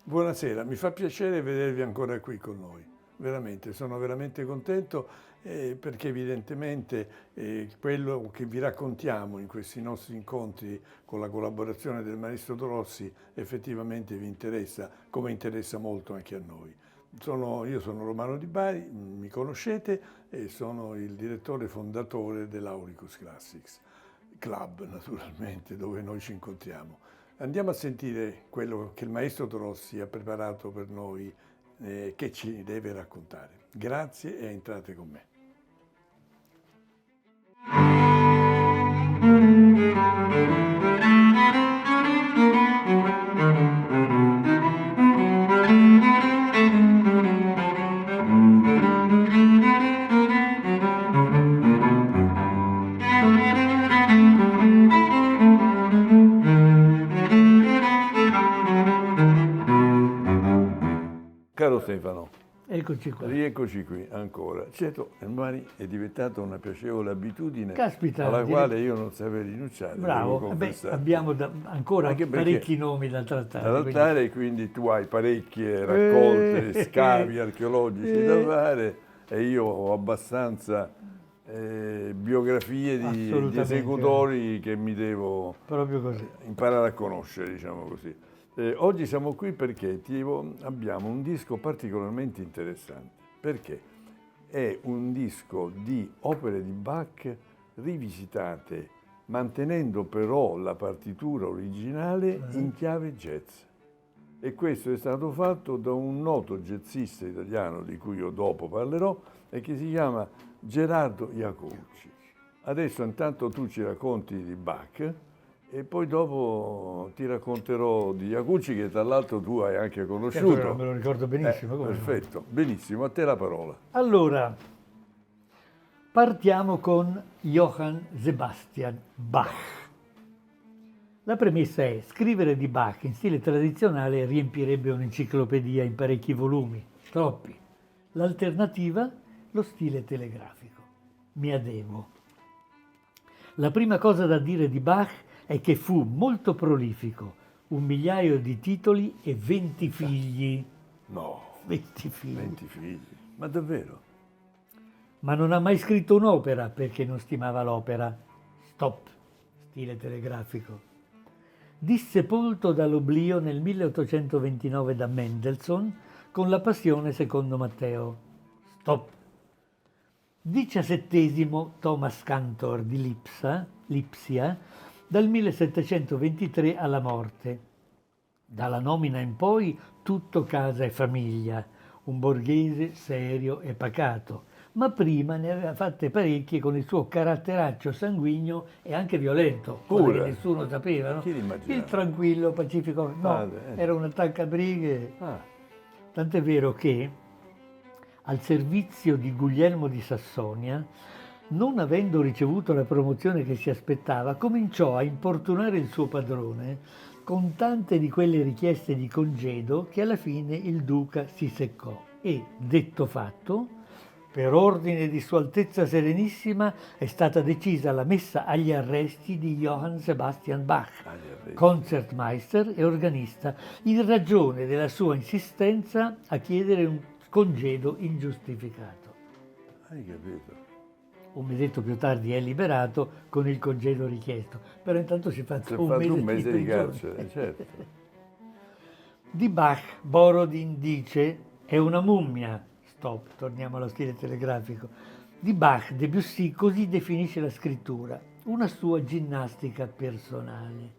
Buonasera, mi fa piacere vedervi ancora qui con noi. Veramente, sono veramente contento perché evidentemente quello che vi raccontiamo in questi nostri incontri con la collaborazione del maestro Dorossi effettivamente vi interessa, come interessa molto anche a noi. Io sono Romano Di Bari, mi conoscete e sono il direttore fondatore dell'Auricus Classics Club, naturalmente, dove noi ci incontriamo. Andiamo a sentire quello che il maestro Dorossi ha preparato per noi, che ci deve raccontare. Grazie e entrate con me. Caro Stefano, Eccoci qua. rieccoci qui ancora. Certo, ormai è diventata una piacevole abitudine Caspita, alla quale io non saprei rinunciare. Bravo, abbiamo ancora Anche perché parecchi nomi da trattare. da trattare, quindi tu hai parecchie raccolte, scavi archeologici da fare e io ho abbastanza biografie di esecutori che mi devo proprio così imparare a conoscere, diciamo così. Oggi siamo qui perché abbiamo un disco particolarmente interessante, perché è un disco di opere di Bach rivisitate, mantenendo però la partitura originale in chiave jazz. E questo è stato fatto da un noto jazzista italiano di cui io dopo parlerò e che si chiama Gerardo Iacobucci. Adesso intanto tu ci racconti di Bach e poi dopo ti racconterò di Iacobucci, che tra l'altro tu hai anche conosciuto. Me lo ricordo benissimo. Perfetto, benissimo, a te la parola. Allora, partiamo con Johann Sebastian Bach. La premessa è: scrivere di Bach in stile tradizionale riempirebbe un'enciclopedia in parecchi volumi, troppi. L'alternativa? Lo stile telegrafico. Mi adeguo. La prima cosa da dire di Bach è che fu molto prolifico, 1.000.000 di titoli e 20 figli. No, 20 figli. 20 figli, ma davvero? Ma non ha mai scritto un'opera perché non stimava l'opera. Stop, stile telegrafico. Dissepolto dall'oblio nel 1829 da Mendelssohn con la Passione secondo Matteo. Stop. 17° Thomas Cantor di Lipsia, dal 1723 alla morte. Dalla nomina in poi tutto casa e famiglia, un borghese serio e pacato, ma prima ne aveva fatte parecchie con il suo caratteraccio sanguigno e anche violento, quello che nessuno sapeva, no? Il tranquillo, pacifico, no, era un attaccabrighe. Tant'è vero che al servizio di Guglielmo di Sassonia, non avendo ricevuto la promozione che si aspettava, cominciò a importunare il suo padrone con tante di quelle richieste di congedo che alla fine il duca si seccò e, detto fatto, per ordine di Sua Altezza Serenissima è stata decisa la messa agli arresti di Johann Sebastian Bach, concertmeister e organista, in ragione della sua insistenza a chiedere un congedo ingiustificato. Hai capito? Un mesetto più tardi è liberato con il congedo richiesto, però intanto si fa un mese di carcere, certo. Di Bach, Borodin dice, è una mummia. Stop, torniamo allo stile telegrafico. Di Bach, Debussy così definisce la scrittura, una sua ginnastica personale.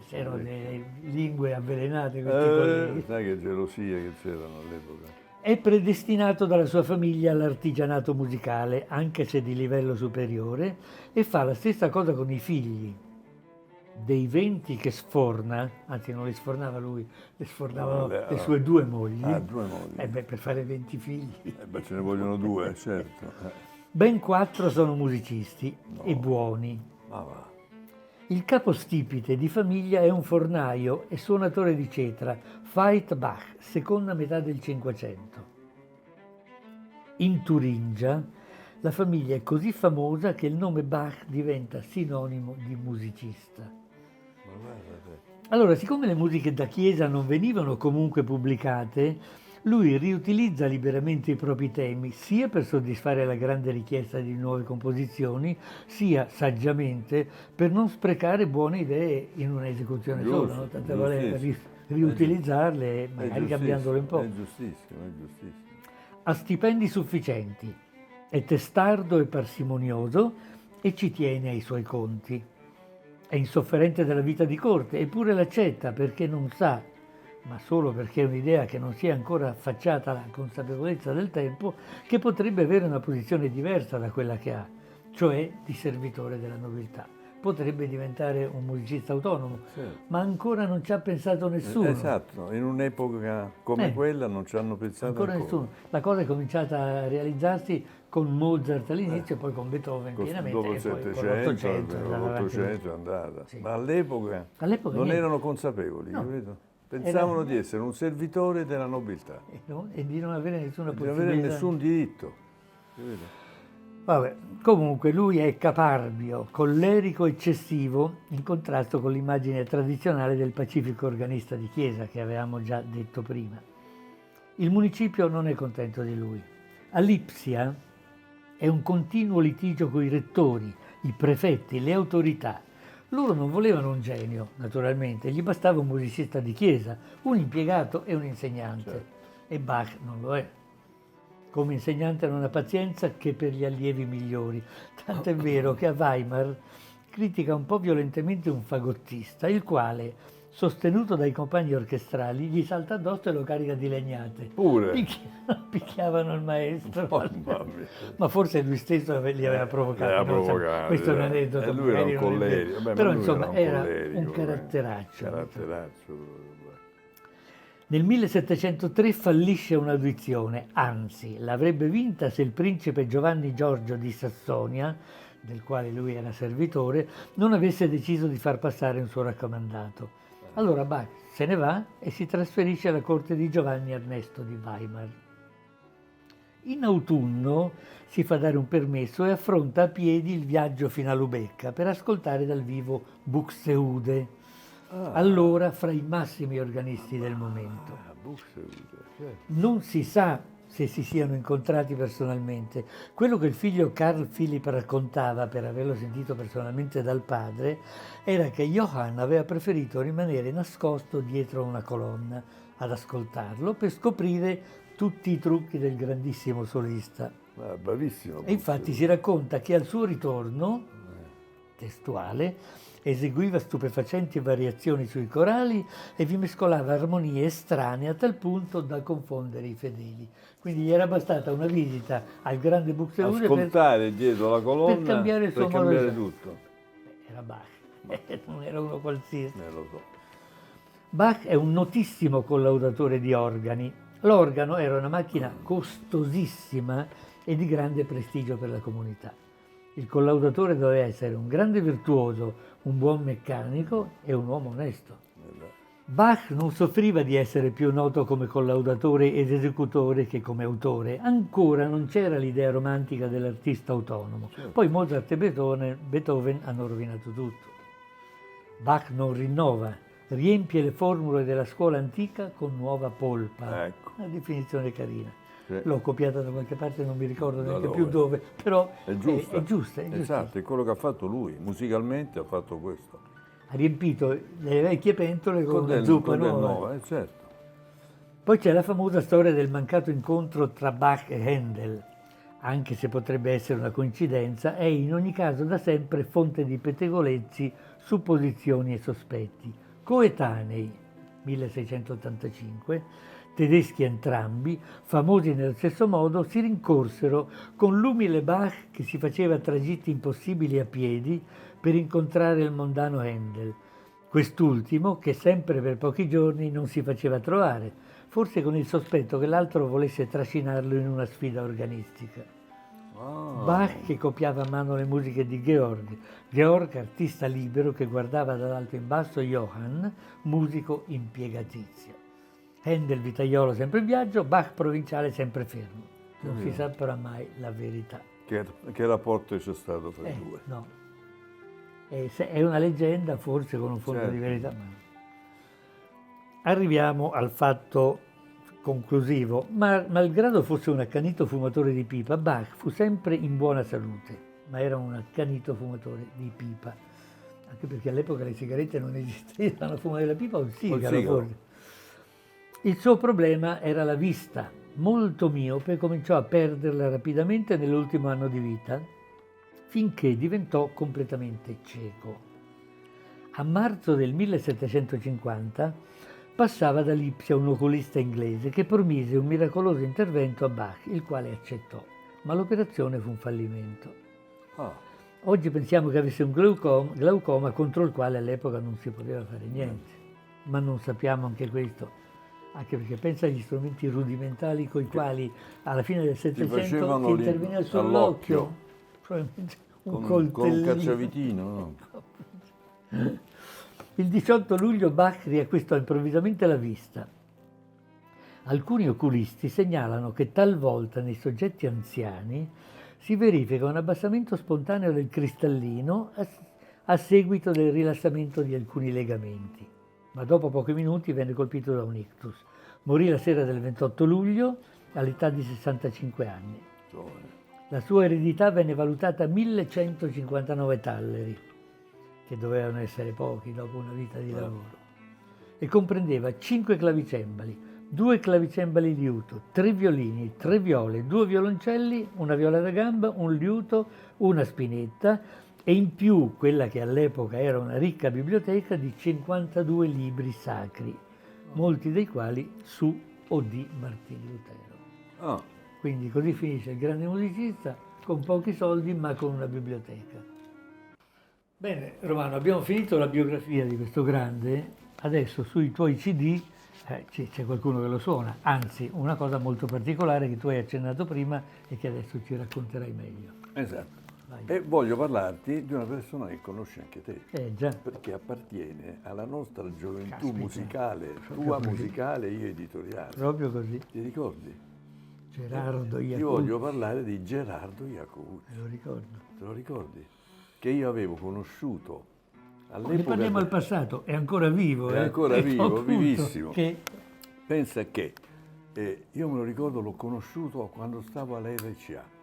C'erano delle lingue avvelenate questi colleghi. Sai che gelosie che c'erano all'epoca. È predestinato dalla sua famiglia all'artigianato musicale, anche se di livello superiore, e fa la stessa cosa con i figli. Dei 20 che sforna, anzi non li sfornava lui, li sfornavano le sue 2 mogli. 2 mogli. Per fare 20 figli. Ce ne vogliono 2, certo. Ben 4 sono musicisti e buoni. Ma va. Il capostipite di famiglia è un fornaio e suonatore di cetra, Veit Bach, seconda metà del Cinquecento. In Turingia la famiglia è così famosa che il nome Bach diventa sinonimo di musicista. Allora, siccome le musiche da chiesa non venivano comunque pubblicate, lui riutilizza liberamente i propri temi, sia per soddisfare la grande richiesta di nuove composizioni, sia saggiamente per non sprecare buone idee in un'esecuzione sola, no? Giusto, Tanto vale giustissimo. riutilizzarle, È magari cambiandole un po'. giustissimo, è giustissimo. Ha stipendi sufficienti, è testardo e parsimonioso e ci tiene ai suoi conti. È insofferente della vita di corte, eppure l'accetta perché non sa, ma solo perché è un'idea che non si è ancora affacciata alla consapevolezza del tempo, che potrebbe avere una posizione diversa da quella che ha, cioè di servitore della nobiltà. Potrebbe diventare un musicista autonomo, Certo. ma ancora non ci ha pensato nessuno. Esatto, in un'epoca come quella non ci hanno pensato Ancora nessuno. La cosa è cominciata a realizzarsi con Mozart all'inizio e poi con Beethoven pienamente dopo il e poi con 700, l'Ottocento. l'Ottocento è andata. Sì. Ma all'epoca All'epoca non niente. erano consapevoli, No. capito? Pensavano Era- di essere un servitore della nobiltà, E di non avere nessuna di non possibilità. avere nessun diritto. Capito? Vabbè, comunque lui è caparbio, collerico eccessivo, in contrasto con l'immagine tradizionale del pacifico organista di chiesa che avevamo già detto prima. Il municipio non è contento di lui. A Lipsia è un continuo litigio con i rettori, i prefetti, le autorità. Loro non volevano un genio, naturalmente, gli bastava un musicista di chiesa, un impiegato e un insegnante. Certo. E Bach non lo è. Come insegnante non ha pazienza che per gli allievi migliori. Tanto è vero che a Weimar critica un po' violentemente un fagottista, il quale, sostenuto dai compagni orchestrali, gli salta addosso e lo carica di legnate. Pure. Picchiavano il maestro. Mamma mia. Ma forse lui stesso li aveva provocati. Li aveva non so. provocati, Questo è un aneddoto. E lui era magari un non è vero. collerico. Vabbè, ma Però lui insomma era era un caratteraccio. Caratteraccio. Nel 1703 fallisce un'audizione, anzi l'avrebbe vinta se il principe Giovanni Giorgio di Sassonia, del quale lui era servitore, non avesse deciso di far passare un suo raccomandato. Allora Bach se ne va e si trasferisce alla corte di Giovanni Ernesto di Weimar. In autunno si fa dare un permesso e affronta a piedi il viaggio fino a Lubecca per ascoltare dal vivo Buxtehude, allora fra i massimi organisti del momento. Non si sa se si siano incontrati personalmente. Quello che il figlio Carl Philipp raccontava, per averlo sentito personalmente dal padre, era che Johann aveva preferito rimanere nascosto dietro una colonna ad ascoltarlo per scoprire tutti i trucchi del grandissimo solista. Bravissimo. E infatti si racconta che al suo ritorno, testuale, eseguiva stupefacenti variazioni sui corali e vi mescolava armonie estranee a tal punto da confondere i fedeli. Quindi gli era bastata una visita al grande Buxtehude Ascoltare dietro la colonna per cambiare il suo per modo di cambiare fare. tutto. Era Bach, non era uno qualsiasi. Lo so. Bach è un notissimo collaudatore di organi. L'organo era una macchina costosissima e di grande prestigio per la comunità. Il collaudatore doveva essere un grande virtuoso, un buon meccanico e un uomo onesto. Bach non soffriva di essere più noto come collaudatore ed esecutore che come autore. Ancora non c'era l'idea romantica dell'artista autonomo. Poi Mozart e Beethoven hanno rovinato tutto. Bach non rinnova, riempie le formule della scuola antica con nuova polpa. Ecco. Una definizione carina. Sì. L'ho copiata da qualche parte, non mi ricordo neanche dove? più dove, però È giusta. è giusta. Esatto, è quello che ha fatto lui. Musicalmente ha fatto questo. Ha riempito le vecchie pentole con Con zuppa del nuova. nuovo, certo. Poi c'è la famosa storia del mancato incontro tra Bach e Handel. Anche se potrebbe essere una coincidenza, è in ogni caso da sempre fonte di pettegolezzi, supposizioni e sospetti. Coetanei, 1685, tedeschi entrambi, famosi nello stesso modo, si rincorsero con l'umile Bach che si faceva tragitti impossibili a piedi per incontrare il mondano Handel. Quest'ultimo, che sempre per pochi giorni non si faceva trovare, forse con il sospetto che l'altro volesse trascinarlo in una sfida organistica. Bach che copiava a mano le musiche di Georg, artista libero che guardava dall'alto in basso Johann, musico impiegatizio. Handel vitaiolo sempre in viaggio, Bach provinciale sempre fermo. Non si saprà mai la verità. Che rapporto c'è stato fra i due? No. È una leggenda, forse con un fondo di verità. arriviamo al fatto conclusivo. Ma malgrado fosse un accanito fumatore di pipa, Bach fu sempre in buona salute, ma era un accanito fumatore di pipa. Anche perché all'epoca le sigarette non esistevano, fumare la pipa o il sigaro forse. Il suo problema era la vista, molto miope, e cominciò a perderla rapidamente nell'ultimo anno di vita, finché diventò completamente cieco. A marzo del 1750 passava da Lipsia un oculista inglese che promise un miracoloso intervento a Bach, il quale accettò, ma l'operazione fu un fallimento. Oggi pensiamo che avesse un glaucoma contro il quale all'epoca non si poteva fare niente, ma non sappiamo anche questo. Anche perché pensa agli strumenti rudimentali con i quali alla fine del Settecento si interveniva sull'occhio. Probabilmente un coltellino. Con un cacciavitino. No? Il 18 luglio Bach riacquistò improvvisamente la vista. Alcuni oculisti segnalano che talvolta nei soggetti anziani si verifica un abbassamento spontaneo del cristallino a seguito del rilassamento di alcuni legamenti. Ma dopo pochi minuti venne colpito da un ictus. Morì la sera del 28 luglio all'età di 65 anni. La sua eredità venne valutata a 1159 talleri, che dovevano essere pochi dopo una vita di lavoro, e comprendeva 5 clavicembali, 2 clavicembali liuto, 3 violini, 3 viole, 2 violoncelli, una viola da gamba, un liuto, una spinetta, e in più quella che all'epoca era una ricca biblioteca di 52 libri sacri, molti dei quali su o di Martino Lutero. Quindi così finisce il grande musicista, con pochi soldi ma con una biblioteca. Bene, Romano, abbiamo finito la biografia di questo grande, adesso sui tuoi CD c'è qualcuno che lo suona, anzi una cosa molto particolare che tu hai accennato prima e che adesso ci racconterai meglio. Esatto. Vai. E voglio parlarti di una persona che conosci anche te, già. Perché appartiene alla nostra gioventù musicale, tua musicale, io editoriale. Proprio così. Ti ricordi? Gerardo Iacovucci. Ti voglio parlare di Gerardo Iacovucci. Me lo ricordo. Te lo ricordi? Che io avevo conosciuto all'epoca. Ne parliamo al passato, è ancora vivo. È ancora vivo, vivissimo. Che... Pensa che io me lo ricordo, l'ho conosciuto quando stavo all'RCA.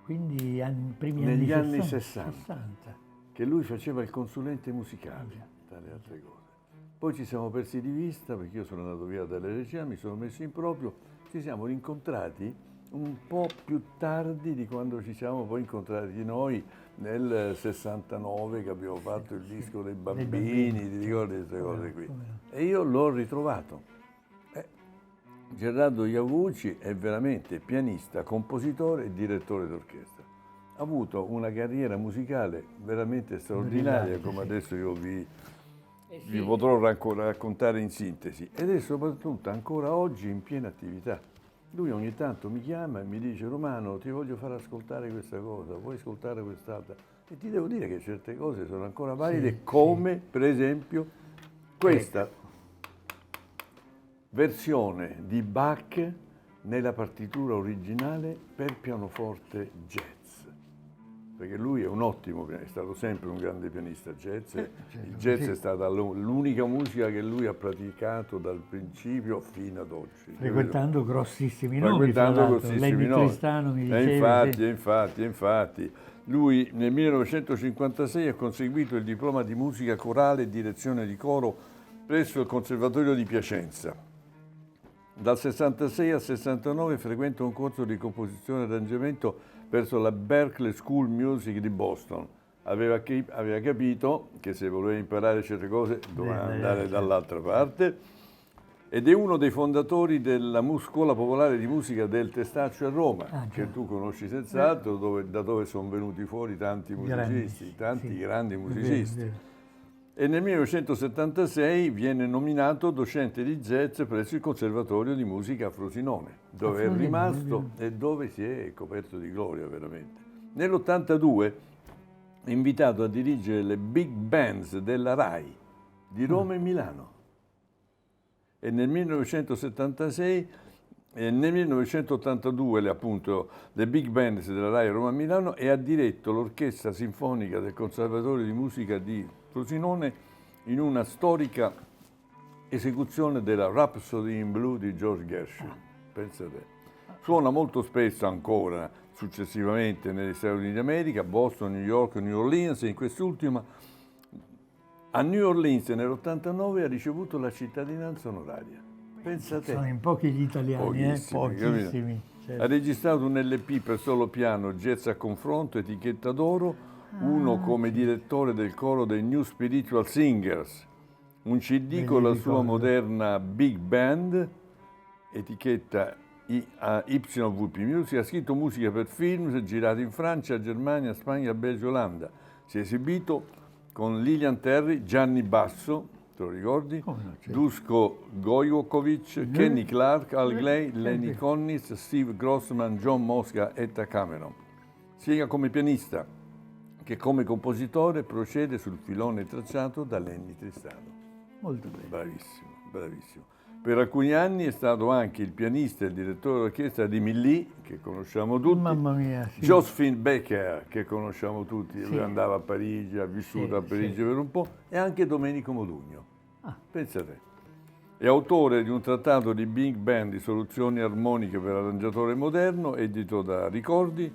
Quindi primi negli anni anni 60, che lui faceva il consulente musicale, tra le altre cose. Poi ci siamo persi di vista perché io sono andato via dall'RCA, mi sono messo in proprio, ci siamo rincontrati un po' più tardi di quando ci siamo poi incontrati noi nel 69 che abbiamo fatto il disco dei bambini, ti ricordi queste cose qui? E io l'ho ritrovato. Gerardo Iacovucci è veramente pianista, compositore e direttore d'orchestra. Ha avuto una carriera musicale veramente straordinaria, come adesso io vi potrò raccontare in sintesi, ed è soprattutto ancora oggi in piena attività. Lui ogni tanto mi chiama e mi dice: Romano, ti voglio far ascoltare questa cosa, vuoi ascoltare quest'altra? E ti devo dire che certe cose sono ancora valide, come per esempio questa versione di Bach nella partitura originale per pianoforte jazz, perché lui è un ottimo pianista, è stato sempre un grande pianista jazz. Il jazz è stata l'unica musica che lui ha praticato dal principio fino ad oggi. Frequentando grossissimi nomi, Lenny Tristano, mi dicevi. Infatti. Lui nel 1956 ha conseguito il diploma di musica corale e direzione di coro presso il Conservatorio di Piacenza. Dal 66 al 69 frequenta un corso di composizione e arrangiamento presso la Berklee School Music di Boston. Aveva capito che se voleva imparare certe cose doveva andare dall'altra parte, ed è uno dei fondatori della Scuola Popolare di Musica del Testaccio a Roma, che tu conosci senz'altro, da dove sono venuti fuori tanti musicisti, grandi musicisti. E nel 1976 viene nominato docente di jazz presso il Conservatorio di Musica a Frosinone, dove è rimasto e dove si è coperto di gloria veramente. Nell'82 è invitato a dirigere le big bands della RAI di Roma e Milano. E nel 1976 e nel 1982 appunto le big bands della RAI Roma e Milano, e ha diretto l'orchestra sinfonica del Conservatorio di Musica di Frosinone in una storica esecuzione della Rhapsody in Blue di George Gershwin. Pensa te. Suona molto spesso ancora, successivamente, negli Stati Uniti d'America, Boston, New York, New Orleans, e in quest'ultima a New Orleans nell'89 ha ricevuto la cittadinanza onoraria. Pensa te. Sono in pochi gli italiani, pochissimi. Ha registrato un LP per solo piano, jazz a confronto, etichetta d'oro, uno come direttore del coro dei New Spiritual Singers, un CD con la sua moderna big band, etichetta YVP Music, ha scritto musica per film girati in Francia, Germania, Spagna, Belgio, Olanda. Si è esibito con Lilian Terry, Gianni Basso, te lo ricordi? No, certo. Duško Gojkovic, Kenny Clark, Al Glay, Lenny Kravitz, Steve Grossman, John Mosca, Etta Cameron. Sia come pianista che come compositore procede sul filone tracciato da Lenny Tristano. Molto bene. Bravissimo, bravissimo. Per alcuni anni è stato anche il pianista e il direttore d'orchestra di Millie, che conosciamo tutti. Mamma mia, sì. Josephine Baker, che conosciamo tutti, Sì. lui andava a Parigi, ha vissuto Sì, a Parigi sì. per un po', e anche Domenico Modugno. Ah. Pensa te. È autore di un trattato di big band di soluzioni armoniche per arrangiatore moderno, edito da Ricordi.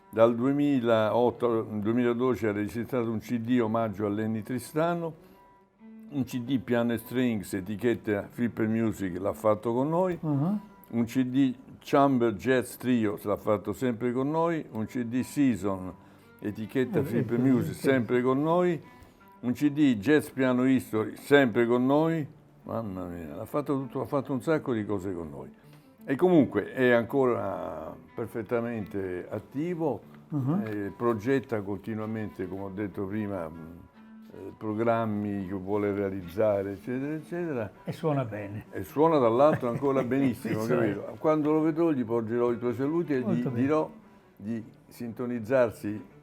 Dal 2012 ha registrato un CD omaggio a Lenny Tristano, un CD piano e strings, etichetta Flipper Music, l'ha fatto con noi, un CD Chamber Jazz Trio, l'ha fatto sempre con noi, un CD Season, etichetta Flipper Music, sempre con noi, un CD Jazz Piano History, sempre con noi. Mamma mia, ha fatto un sacco di cose con noi. E comunque è ancora perfettamente attivo, progetta continuamente, come ho detto prima, programmi che vuole realizzare, eccetera, eccetera. E suona bene. E suona dall'altro ancora benissimo, capito? Quando lo vedrò gli porgerò i tuoi saluti e gli dirò di sintonizzarsi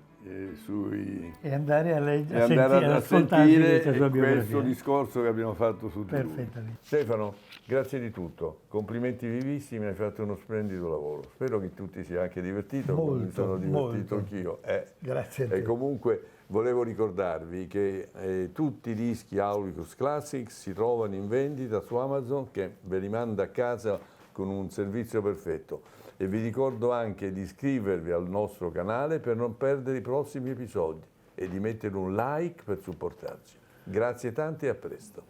sui... E andare a leggere, e andare a sentire questo discorso che abbiamo fatto su di lui. Perfettamente. Stefano, grazie di tutto, complimenti vivissimi, hai fatto uno splendido lavoro. Spero che tu ti sia anche divertito, come mi sono divertito anch'io. Grazie a te. E comunque volevo ricordarvi che tutti i dischi Aulicus Classics si trovano in vendita su Amazon, che ve li manda a casa con un servizio perfetto. E vi ricordo anche di iscrivervi al nostro canale per non perdere i prossimi episodi e di mettere un like per supportarci. Grazie tante e a presto.